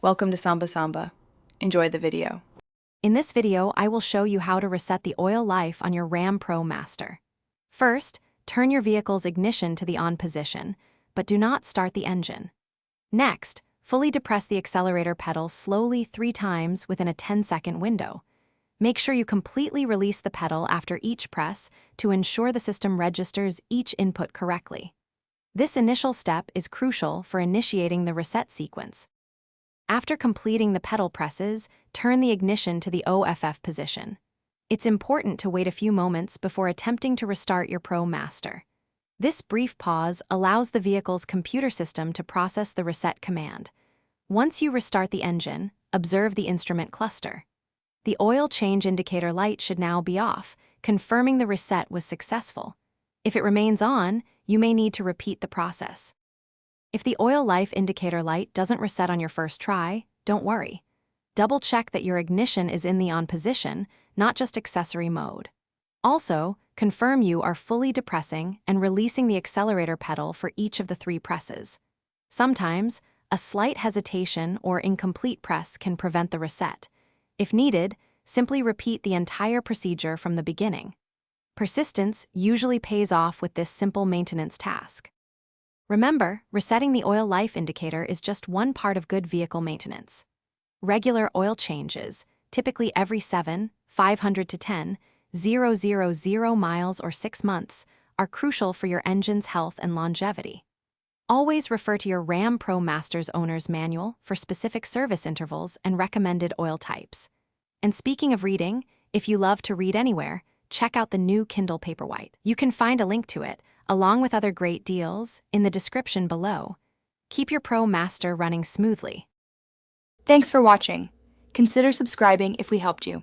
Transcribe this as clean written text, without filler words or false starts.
Welcome to Samba Samba. Enjoy the video. In this video, I will show you how to reset the oil life on your RAM Promaster. First, turn your vehicle's ignition to the on position, but do not start the engine. Next, fully depress the accelerator pedal slowly 3 times within a 10-second window. Make sure you completely release the pedal after each press to ensure the system registers each input correctly. This initial step is crucial for initiating the reset sequence. After completing the pedal presses, turn the ignition to the OFF position. It's important to wait a few moments before attempting to restart your Promaster. This brief pause allows the vehicle's computer system to process the reset command. Once you restart the engine, observe the instrument cluster. The oil change indicator light should now be off, confirming the reset was successful. If it remains on, you may need to repeat the process. If the oil life indicator light doesn't reset on your first try, don't worry. Double-check that your ignition is in the on position, not just accessory mode. Also, confirm you are fully depressing and releasing the accelerator pedal for each of the 3 presses. Sometimes, a slight hesitation or incomplete press can prevent the reset. If needed, simply repeat the entire procedure from the beginning. Persistence usually pays off with this simple maintenance task. Remember, resetting the oil life indicator is just one part of good vehicle maintenance. Regular oil changes, typically every 500 to 10,000 miles or 6 months, are crucial for your engine's health and longevity. Always refer to your RAM Promaster's owner's manual for specific service intervals and recommended oil types. And speaking of reading, if you love to read anywhere, check out the new Kindle Paperwhite. You can find a link to it, along with other great deals, in the description below. Keep your Promaster running smoothly. Thanks for watching. Consider subscribing if we helped you.